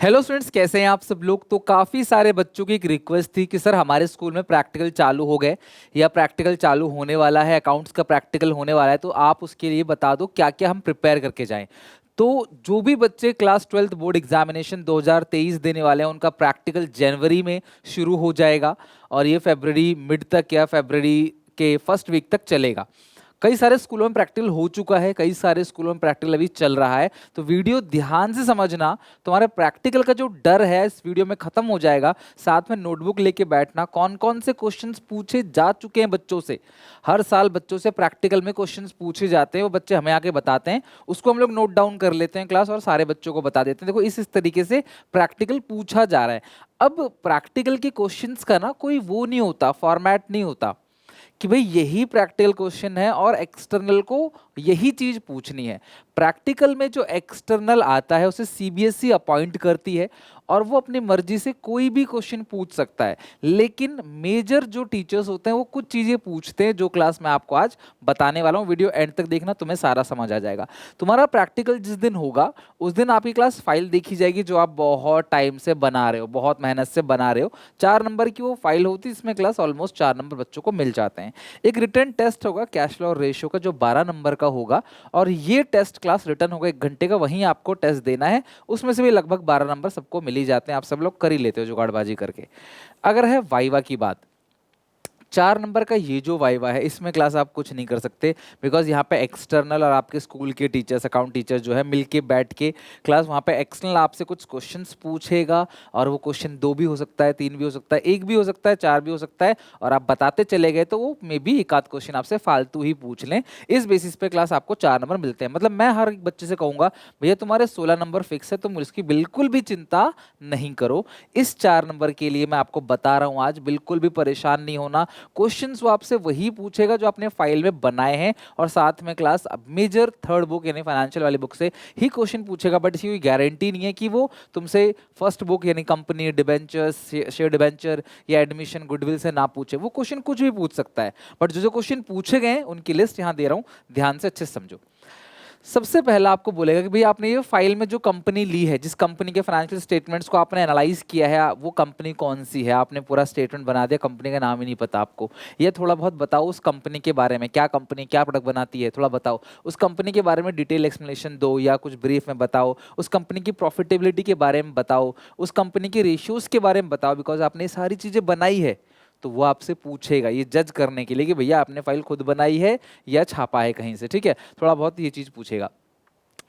Hello students, कैसे हैं आप सब लोग। तो काफ़ी सारे बच्चों की एक रिक्वेस्ट थी कि सर हमारे स्कूल में प्रैक्टिकल चालू हो गए या प्रैक्टिकल चालू होने वाला है, अकाउंट्स का प्रैक्टिकल होने वाला है, तो आप उसके लिए बता दो क्या क्या हम प्रिपेयर करके जाएं। तो जो भी बच्चे क्लास 12th बोर्ड एग्जामिनेशन 2023 देने वाले हैं उनका प्रैक्टिकल जनवरी में शुरू हो जाएगा और ये फरवरी मिड तक या फरवरी के फर्स्ट वीक तक चलेगा। कई सारे स्कूलों में प्रैक्टिकल हो चुका है, कई सारे स्कूलों में प्रैक्टिकल अभी चल रहा है। तो वीडियो ध्यान से समझना, तुम्हारे प्रैक्टिकल का जो डर है इस वीडियो में खत्म हो जाएगा। साथ में नोटबुक लेके बैठना, कौन कौन से क्वेश्चंस पूछे जा चुके हैं बच्चों से। हर साल बच्चों से प्रैक्टिकल में क्वेश्चंस पूछे जाते हैं, वो बच्चे हमें आके बताते हैं, उसको हम लोग नोट डाउन कर लेते हैं क्लास और सारे बच्चों को बता देते हैं। देखो इस तरीके से प्रैक्टिकल पूछा जा रहा है। अब प्रैक्टिकल के क्वेश्चंस का ना कोई वो नहीं होता, फॉर्मेट नहीं होता कि भाई यही प्रैक्टिकल क्वेश्चन है और एक्सटर्नल को यही चीज पूछनी है। प्रैक्टिकल में जो एक्सटर्नल आता है उसे सीबीएसई अपॉइंट करती है और वो अपनी मर्जी से कोई भी क्वेश्चन पूछ सकता है। लेकिन मेजर जो टीचर्स होते हैं वो कुछ चीजें पूछते हैं जो क्लास में आपको आज बताने वाला हूँ। वीडियो एंड तक देखना, तुम्हें सारा समझ आ जाएगा। तुम्हारा प्रैक्टिकल जिस दिन होगा उस दिन आपकी क्लास फाइल देखी जाएगी जो आप बहुत टाइम से बना रहे हो, बहुत मेहनत से बना रहे हो। 4 नंबर की वो फाइल होती है, इसमें क्लास ऑलमोस्ट 4 नंबर बच्चों को मिल जाते हैं। एक रिटर्न टेस्ट होगा कैश फ्लो और रेशियो का जो 12 नंबर का होगा और ये टेस्ट क्लास रिटर्न होगा 1 घंटे का, वहीं आपको टेस्ट देना है। उसमें से भी लगभग 12 नंबर सबको मिल ही जाते हैं, आप सब लोग कर ही लेते हो जुगाड़बाजी करके। अगर है वाइवा की बात, 4 नंबर का ये जो वाइवा है इसमें क्लास आप कुछ नहीं कर सकते, बिकॉज यहाँ पे एक्सटर्नल और आपके स्कूल के टीचर्स, अकाउंट टीचर जो है मिलके बैठ के क्लास वहाँ पे एक्सटर्नल आपसे कुछ क्वेश्चंस पूछेगा और वो क्वेश्चन 2 भी हो सकता है, 3 भी हो सकता है, 1 भी हो सकता है, 4 भी हो सकता है और आप बताते चले गए तो वो मे बी एक आध क्वेश्चन आपसे फालतू ही पूछ लें। इस बेसिस पे क्लास आपको 4 नंबर मिलते हैं। मतलब मैं हर एक बच्चे से कहूँगा भैया तुम्हारे 16 नंबर फिक्स है, तुम इसकी बिल्कुल भी चिंता नहीं करो। इस 4 नंबर के लिए मैं आपको बता रहा हूँ आज, बिल्कुल भी परेशान नहीं होना। क्वेश्चंस वो आपसे वही पूछेगा जो आपने फाइल में बनाए हैं और साथ में क्लास मेजर थर्ड बुक यानी फाइनेंशियल वाली बुक से ही क्वेश्चन पूछेगा। बट इसकी कोई गारंटी नहीं है कि वो तुमसे फर्स्ट बुक यानी कंपनी डिबेंचर, शेयर डिबेंचर या एडमिशन गुडविल से ना पूछे। वो क्वेश्चन कुछ भी पूछ सकता है, बट जो जो क्वेश्चन पूछे गए हैं उनकी लिस्ट यहाँ दे रहा हूँ, ध्यान से अच्छे से समझो। सबसे पहला आपको बोलेगा कि भाई आपने ये फाइल में जो कंपनी ली है, जिस कंपनी के फाइनेंशियल स्टेटमेंट्स को आपने एनालाइज किया है, वो कंपनी कौन सी है। आपने पूरा स्टेटमेंट बना दिया, कंपनी का नाम ही नहीं पता आपको। ये थोड़ा बहुत बताओ उस कंपनी के बारे में, क्या कंपनी क्या प्रोडक्ट बनाती है थोड़ा बताओ। उस कंपनी के बारे में डिटेल एक्सप्लेनेशन दो या कुछ ब्रीफ में बताओ। उस कंपनी की प्रॉफिटेबिलिटी के बारे में बताओ, उस कंपनी के रेशियोज के बारे में बताओ, बिकॉज आपने ये सारी चीज़ें बनाई है तो वो आपसे पूछेगा ये जज करने के लिए कि भैया आपने फाइल खुद बनाई है या छापा है कहीं से। ठीक है, थोड़ा बहुत ये चीज़ पूछेगा।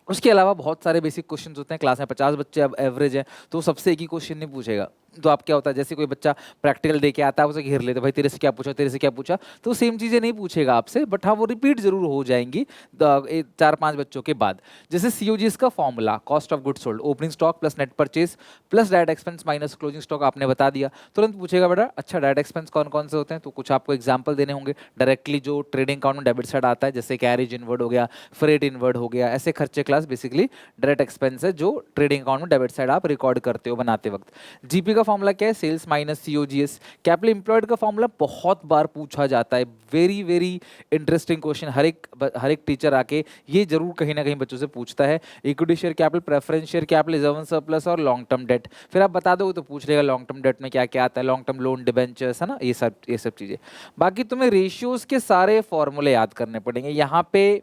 उसके अलावा बहुत सारे बेसिक क्वेश्चन होते हैं, क्लास में 50 बच्चे अब एवरेज है तो सबसे एक ही क्वेश्चन नहीं पूछेगा। तो आप क्या होता है, जैसे कोई बच्चा प्रैक्टिकल दे के आता है उसे घेर लेते भाई तेरे से क्या पूछा, तेरे से क्या पूछा, तो सेम चीज़ें नहीं पूछेगा आपसे, बट हाँ वो रिपीट जरूर हो जाएंगी 4-5 बच्चों के बाद। जैसे सीओजीएस का formula, cost of good sold, opening stock plus net purchase plus direct expense minus closing stock आपने बता दिया, तुरंत पूछेगा बेटा अच्छा डायरेक्ट एक्सपेंस कौन कौन से होते हैं। तो कुछ आपको एग्जाम्पल देने होंगे। डायरेक्टली जो ट्रेडिंग अकाउंट में डेबिट साइड आता है जैसे कैरेज इनवर्ड हो गया, फ्रेट इनवर्ड हो गया, ऐसे खर्चे क्लास बेसिकली डायरेक्ट एक्सपेंस है जो ट्रेडिंग अकाउंट में डेबिट साइड आप रिकॉर्ड करते हो बनाते वक्त। जीपी का फॉर्मूला क्या है, sales minus COGS. Capital employed का फॉर्मूला बहुत बार पूछा जाता है, वेरी वेरी इंटरेस्टिंग क्वेश्चन। हर एक टीचर आके ये जरूर कहीं ना कहीं बच्चों से पूछता है। Equity share capital, preference share capital, reserve surplus और लॉन्ग टर्म डेट। फिर आप बता दो तो पूछ लेगा लॉन्ग टर्म डेट में क्या क्या आता है, लॉन्ग टर्म लोन, डिबेंचर्स, है ना, ये सब चीजें। बाकी तुम्हें रेशियोज के सारे फॉर्मूले याद करने पड़ेंगे। यहाँ पे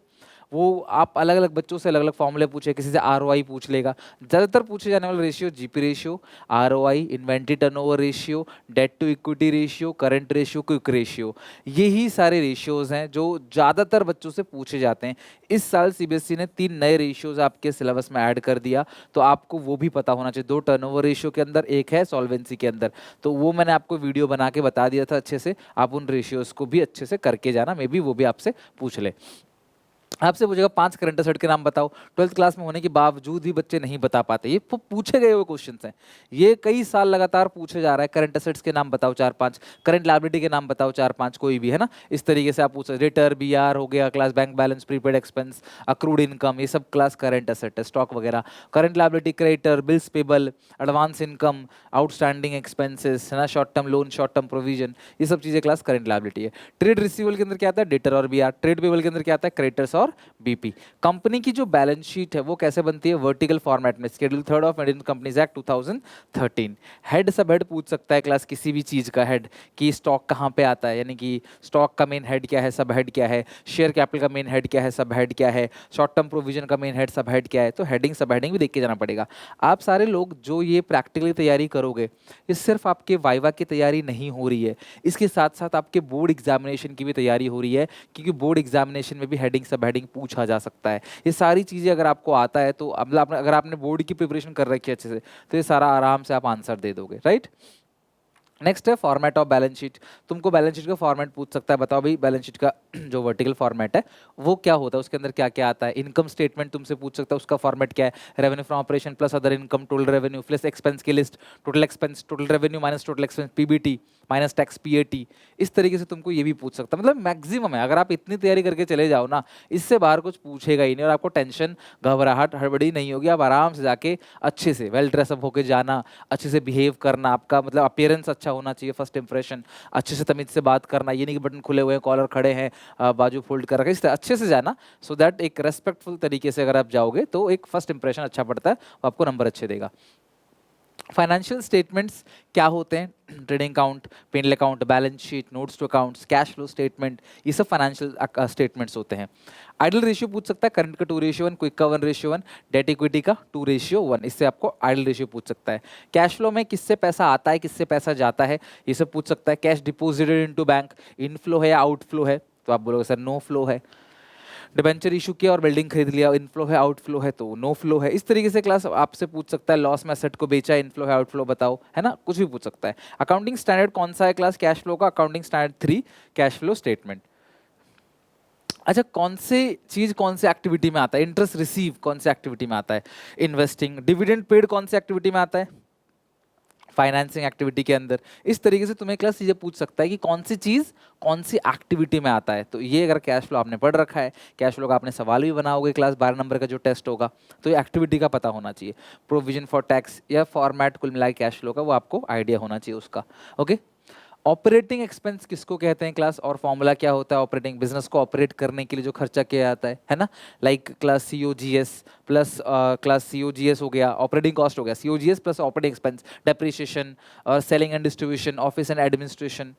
वो आप अलग अलग बच्चों से अलग अलग फॉर्मूले पूछे, किसी से आरओआई पूछ लेगा। ज़्यादातर पूछे जाने वाले ratio GP ratio, ROI, inventory turnover ratio, debt to equity ratio, current ratio, quick ratio, यही सारे रेशियोज हैं जो ज़्यादातर बच्चों से पूछे जाते हैं। इस साल सीबीएसई ने 3 नए रेशियोज आपके सिलेबस में ऐड कर दिया, तो आपको वो भी पता होना चाहिए। 2 टर्नओवर रेशियो के अंदर, एक है सॉल्वेंसी के अंदर। तो वो मैंने आपको वीडियो बना के बता दिया था अच्छे से, आप उन रेशियोज को भी अच्छे से करके जाना, मे बी वो भी आपसे पूछ ले। आपसे पूछेगा 5 करंट असेट के नाम बताओ। 12th क्लास में होने के बावजूद भी बच्चे नहीं बता पाते, ये पूछे गए हुए क्वेश्चन हैं। ये कई साल लगातार पूछे जा रहा है। करंट असेट्स के नाम बताओ 4-5, करंट लायबिलिटी के नाम बताओ 4-5, कोई भी, है ना। इस तरीके से आप पूछ सकते। रिटर्न, बीआर हो गया, class bank balance, prepaid expense, accrued income, ये सब क्लास करंट असेट है, स्टॉक वगैरह। Current liability, creditor, bills payable, advance income, outstanding expenses, है ना, short term loan, short term provision, ये सब चीजें क्लास करंट लायबिलिटी है। ट्रेड रिसीवेबल के अंदर क्या आता है, डेटर और बीआर। ट्रेड पेबल के अंदर क्या आता है, क्रेडिटर्स और बीपी। कंपनी की जो बैलेंस शीट है वो कैसे बनती है, वर्टिकल फॉर्मेट में, schedule 3 of Indian companies act 2013। Head सब हेड पूछ सकता है क्लास, किसी भी चीज का हेड, कि स्टॉक कहाँ पे आता है, यानी कि स्टॉक का मेन हेड क्या है, सब हेड क्या है, शेयर कैपिटल का मेन हेड क्या है, सब हेड क्या है, शॉर्ट टर्म प्रोविजन का मेन हेड सब हेड क्या है। तो हेडिंग सब हेडिंग भी देख के जाना पड़ेगा। आप सारे लोग जो ये प्रैक्टिकली तैयारी करोगे, ये सिर्फ आपके वाइवा की तैयारी नहीं हो रही है, इसके साथ साथ आपके बोर्ड एग्जामिनेशन की भी तैयारी हो रही है, क्योंकि बोर्ड एग्जामिनेशन में भी हेडिंग सब हेडिंग पूछा जा सकता है। ये सारी चीज़ें अगर आपको आता है तो अगर आपने बोर्ड की प्रिपरेशन कर रखी है अच्छे से, तो ये सारा आराम से आप आंसर दे दोगे, राइट। नेक्स्ट है फॉर्मेट ऑफ बैलेंस शीट। तुमको बैलेंस शीट का फॉर्मेट पूछ सकता है, बताओ भाई बैलेंस शीट का जो वर्टिकल फॉर्मेट है वो क्या होता है, उसके अंदर क्या क्या आता है। इनकम स्टेटमेंट तुमसे पूछ सकता है, उसका फॉर्मेट क्या है, revenue from operation plus other income, total revenue plus expense की list, total expense, total revenue minus total expense, PBT minus tax PAT. इस तरीके से तुमको ये भी पूछ सकता है। मतलब मैक्सिमम है, अगर आप इतनी तैयारी करके चले जाओ ना, इससे बाहर कुछ पूछेगा ही नहीं, और आपको टेंशन घबराहट हड़बड़ी नहीं होगी। आप आराम से जाके अच्छे से वेल ड्रेसअप होके जाना, अच्छे से बिहेव करना, आपका मतलब अपीयरेंस अच्छा होना चाहिए, फर्स्ट इंप्रेशन, अच्छे से तमीज से बात करना, ये नहीं कि बटन खुले हुए हैं, कॉलर खड़े हैं, बाजू फोल्ड कर रखे, इस तरह अच्छे से जाना, सो दैट एक रेस्पेक्टफुल तरीके से अगर आप जाओगे तो एक फर्स्ट इंप्रेशन अच्छा पड़ता है, वो आपको नंबर अच्छे देगा। फाइनेंशियल स्टेटमेंट्स क्या होते हैं, trading account, P and L account, balance sheet, notes to accounts, cash flow statement, ये सब फाइनेंशियल स्टेटमेंट्स होते हैं। आइडल रेशियो पूछ सकता है, करंट का 2:1, क्विक का 1:1, डेट इक्विटी का 2:1, इससे आपको आइडल रेशियो पूछ सकता है। कैश फ्लो में किससे पैसा आता है, किससे पैसा जाता है, ये सब पूछ सकता है। Cash deposited into bank, inflow है या आउटफ्लो है, तो आप बोलोगे सर नो फ्लो है। डिबेंचर इशू किया और बिल्डिंग खरीद लिया, इनफ्लो है आउटफ्लो है, तो नो फ्लो है। इस तरीके से क्लास आपसे पूछ सकता है, लॉस में एसेट को बेचा, इनफ्लो है आउटफ्लो बताओ, है ना, कुछ भी पूछ सकता है। अकाउंटिंग स्टैंडर्ड कौन सा है क्लास, कैश फ्लो का, accounting standard 3, cash flow statement. अच्छा, कौन से चीज कौन से एक्टिविटी में आता है, इंटरेस्ट रिसीव कौन से एक्टिविटी में आता है, इन्वेस्टिंग, डिविडेंड पेड कौन से एक्टिविटी में आता है, फाइनेंसिंग एक्टिविटी के अंदर। इस तरीके से तुम्हें क्लास चीजें पूछ सकता है कि कौन सी चीज कौन सी एक्टिविटी में आता है। तो ये अगर कैश फ्लो आपने पढ़ रखा है, कैश फ्लो का आपने सवाल भी बनाओगे क्लास 12 नंबर का जो टेस्ट होगा, तो ये एक्टिविटी का पता होना चाहिए। प्रोविजन फॉर टैक्स या फॉर्मेट कुल मिला कैश फ्लो का, वो आपको आइडिया होना चाहिए उसका। ओके, ऑपरेटिंग एक्सपेंस किसको कहते हैं क्लास, और फॉर्मूला क्या होता है ऑपरेटिंग, बिजनेस को ऑपरेट करने के लिए जो खर्चा किया जाता है ना, like class COGS plus class COGS हो गया, ऑपरेटिंग कॉस्ट हो गया, COGS plus operating expense, depreciation और selling and distribution, office and administration.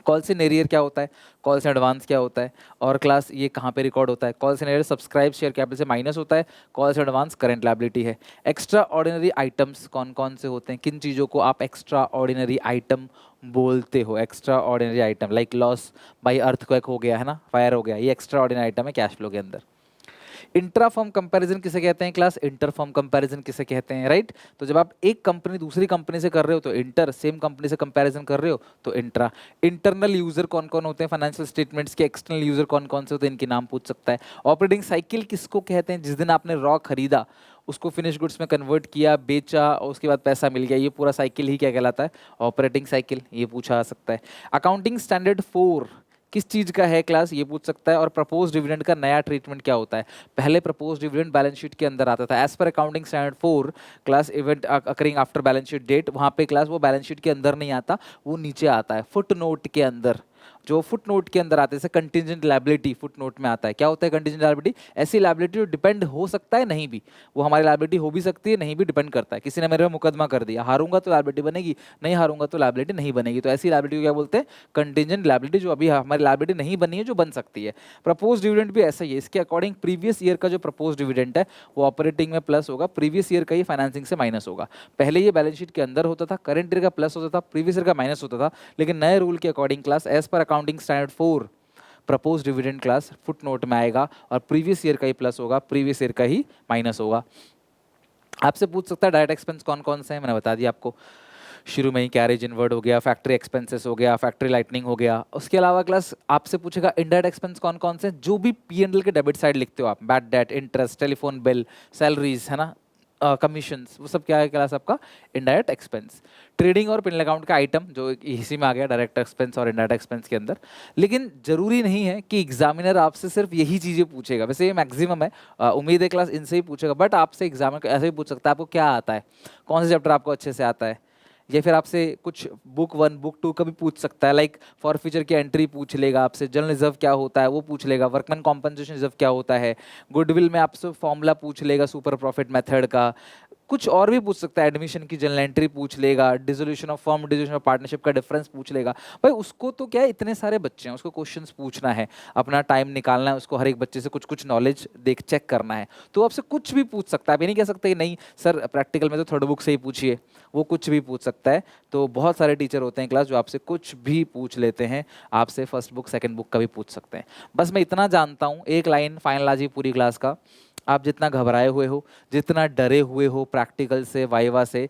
कॉल से नेरियर क्या होता है, कॉल से एडवांस क्या होता है, और क्लास ये कहाँ पे रिकॉर्ड होता है। कॉल से नेरियर सब्सक्राइब शेयर कैपिटल से माइनस होता है, कॉल से एडवांस करंट लायबिलिटी है। एक्स्ट्रा ऑर्डिनरी आइटम्स कौन कौन से होते हैं, किन चीज़ों को आप एक्स्ट्रा ऑर्डिनरी आइटम बोलते हो। Extra ordinary item like loss by earthquake हो गया, है ना, फायर हो गया, ये एक्स्ट्रा ऑर्डिनरी आइटम है कैश फ्लो के अंदर। इंट्राफॉर्म कंपैरिजन किसे कहते हैं क्लास, इंटरफॉर्म कंपैरिजन किसे कहते हैं, राइट। तो जब आप एक कंपनी दूसरी कंपनी से कर रहे हो तो इंटर, सेम कंपनी से कंपैरिजन कर रहे हो तो इंट्रा। इंटरनल यूजर कौन कौन होते हैं फाइनेंशियल स्टेटमेंट्स के, एक्सटर्नल यूजर कौन कौन से होते हैं, इनके नाम पूछ सकता है। ऑपरेटिंग साइकिल किसको कहते हैं, जिस दिन आपने रॉ खरीदा उसको फिनिश गुड्स में कन्वर्ट किया, बेचा और उसके बाद पैसा मिल गया, ये पूरा साइकिल ही क्या कहलाता है, ऑपरेटिंग साइकिल, ये पूछा जा सकता है। अकाउंटिंग स्टैंडर्ड 4 किस चीज का है क्लास, ये पूछ सकता है। और प्रपोज डिविडेंड का नया ट्रीटमेंट क्या होता है, पहले प्रपोज डिविडेंड बैलेंस शीट के अंदर आता था, as per accounting standard 4 class event occurring after balance sheet date, वहां पे क्लास वो बैलेंस शीट के अंदर नहीं आता, वो नीचे आता है फुट नोट के अंदर। जो फुट नोट के अंदर आते हैं, कंटिजेंट लायबिलिटी फुट नोट में आता है। क्या होता है कंटिजेंट लायबिलिटी, ऐसी लायबिलिटी जो डिपेंड हो सकता है नहीं भी, वो हमारी लायबिलिटी हो भी सकती है नहीं भी, डिपेंड करता है। किसी ने मेरे पे मुकदमा कर दिया, हारूंगा तो लायबिलिटी बनेगी, नहीं हारूंगा तो लायबिलिटी नहीं बनेगी, तो ऐसी लायबिलिटी को क्या बोलते हैं, कंटिजेंट लायबिलिटी, जो अभी हमारी लायबिलिटी नहीं बनी है जो बन सकती है। प्रपोज डिविडेंड भी ऐसा ही है, इसके अकॉर्डिंग प्रीवियस ईयर का जो प्रपोज डिविडेंड है वो ऑपरेटिंग में प्लस होगा, प्रीवियस ईयर का ही फाइनेंसिंग से माइनस होगा। पहले ये बैलेंस शीट के अंदर होता था, करंट ईयर का प्लस होता था, प्रीवियस ईयर का माइनस होता था, लेकिन नए रूल के according class as per accounting standard 4 propose dividend class footnote में आएगा, और प्रीवियस ईयर का ही प्लस होगा, प्रीवियस ईयर का ही माइनस होगा। आपसे पूछ सकता है डायरेक्ट एक्सपेंस कौन कौन से हैं, मैंने बता दिया आपको शुरू में ही, कैरेज इनवर्ड हो गया, फैक्ट्री एक्सपेंसेस हो गया, फैक्ट्री लाइटनिंग हो गया। उसके अलावा क्लास आपसे पूछेगा इनडायरेक्ट एक्सपेंस कौन कौन से, जो भी P&L के डेबिट साइड लिखते हो आप, bad debt, interest, telephone bill, salaries, है ना, कमीशंस, वो सब क्या है क्लास आपका इनडायरेक्ट एक्सपेंस। ट्रेडिंग और पिनल अकाउंट का आइटम जो इसी में आ गया, डायरेक्ट एक्सपेंस और इनडायरेक्ट एक्सपेंस के अंदर। लेकिन जरूरी नहीं है कि एग्जामिनर आपसे सिर्फ यही चीजें पूछेगा, वैसे ये मैक्सिमम है, उम्मीद है क्लास इनसे ही पूछेगा, बट आपसे एग्जामिनर ऐसे ही पूछ सकता है आपको क्या आता है, कौन से चैप्टर आपको अच्छे से आता है, या फिर आपसे कुछ बुक 1 बुक 2 का भी पूछ सकता है, लाइक फॉर फ्यूचर की एंट्री पूछ लेगा आपसे, जनरल रिजर्व क्या होता है वो पूछ लेगा, वर्कमैन कॉम्पनसेशन रिजर्व क्या होता है, गुडविल में आपसे फॉर्मूला पूछ लेगा सुपर प्रॉफिट मेथड का, कुछ और भी पूछ सकता है, एडमिशन की जनरल एंट्री पूछ लेगा, dissolution of firm, dissolution of partnership का डिफरेंस पूछ लेगा। भाई उसको तो क्या है, इतने सारे बच्चे हैं, उसको क्वेश्चंस पूछना है, अपना टाइम निकालना है, उसको हर एक बच्चे से कुछ कुछ नॉलेज देख चेक करना है, तो आपसे कुछ भी पूछ सकता है। आप ये नहीं कह सकते कि नहीं सर प्रैक्टिकल में तो थर्ड बुक से ही पूछिए, वो कुछ भी पूछ सकता है। तो बहुत सारे टीचर होते हैं क्लास जो आपसे कुछ भी पूछ लेते हैं, आपसे फर्स्ट बुक सेकंड बुक का भी पूछ सकते हैं। बस मैं इतना जानता हूँ, एक लाइन फाइनल आज ही पूरी क्लास का, आप जितना घबराए हुए हो, जितना डरे हुए हो प्रैक्टिकल से, वाइवा से,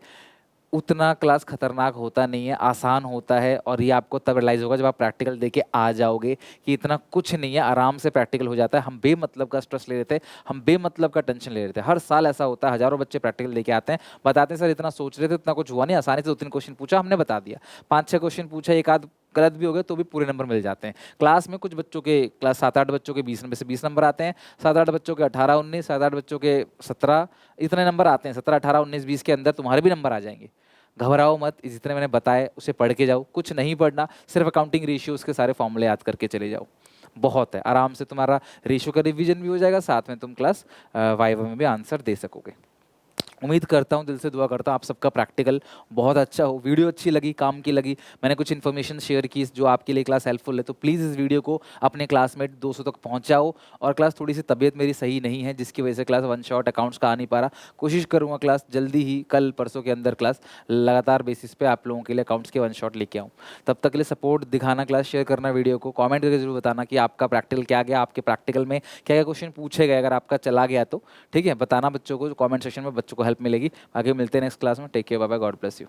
उतना क्लास खतरनाक होता नहीं है, आसान होता है। और ये आपको तब रियलाइज होगा जब आप प्रैक्टिकल देके आ जाओगे कि इतना कुछ नहीं है, आराम से प्रैक्टिकल हो जाता है। हम बेमतलब का स्ट्रेस ले रहे थे, हम बेमतलब का टेंशन ले रहे थे। हर साल ऐसा होता है, हजारों बच्चे प्रैक्टिकल देके आते हैं, बताते हैं सर इतना सोच रहे थे, इतना कुछ हुआ नहीं, आसानी से 2-3 क्वेश्चन पूछा, हमने बता दिया। 5-6 क्वेश्चन पूछा, एक आध गलत भी हो गए तो भी पूरे नंबर मिल जाते हैं। क्लास में कुछ बच्चों के, क्लास 7-8 बच्चों के 20 में से 20 नंबर आते हैं, 7-8 बच्चों के 18-19, 7-8 बच्चों के 17, इतने नंबर आते हैं। 17, 18, 19, 20 के अंदर तुम्हारे भी नंबर आ जाएंगे। घबराओ मत, जितने मैंने बताए उसे पढ़ के जाओ, कुछ नहीं पढ़ना, सिर्फ अकाउंटिंग रेशियोज के सारे फॉर्मूले याद करके चले जाओ, बहुत है। आराम से तुम्हारा रेशियो का रिवीजन भी हो जाएगा, साथ में तुम क्लास वाइवा में भी आंसर दे सकोगे। उम्मीद करता हूँ, दिल से दुआ करता हूँ आप सबका प्रैक्टिकल बहुत अच्छा हो। वीडियो अच्छी लगी, काम की लगी, मैंने कुछ इन्फॉर्मेशन शेयर की जो आपके लिए क्लास हेल्पफुल है, तो प्लीज़ इस वीडियो को अपने क्लासमेट 200 तक पहुँचाओ। और क्लास थोड़ी सी तबीयत मेरी सही नहीं है, जिसकी वजह से क्लास वन शॉट अकाउंट्स का आ नहीं पा रहा। कोशिश करूँगा क्लास जल्दी ही, कल परसों के अंदर क्लास लगातार बेसिस पे आप लोगों के लिए अकाउंट्स के वन शॉट लेके आऊँ। तब तक के लिए सपोर्ट दिखाना, क्लास शेयर करना, वीडियो को कमेंट करके जरूर बताना कि आपका प्रैक्टिकल क्या गया, आपके प्रैक्टिकल में क्या क्या क्वेश्चन पूछे गए, अगर आपका चला गया तो ठीक है बताना बच्चों को, कमेंट सेक्शन में बच्चों को हेल्प मिलेगी। आगे मिलते हैं नेक्स्ट क्लास में। Take care, bye bye, God bless you.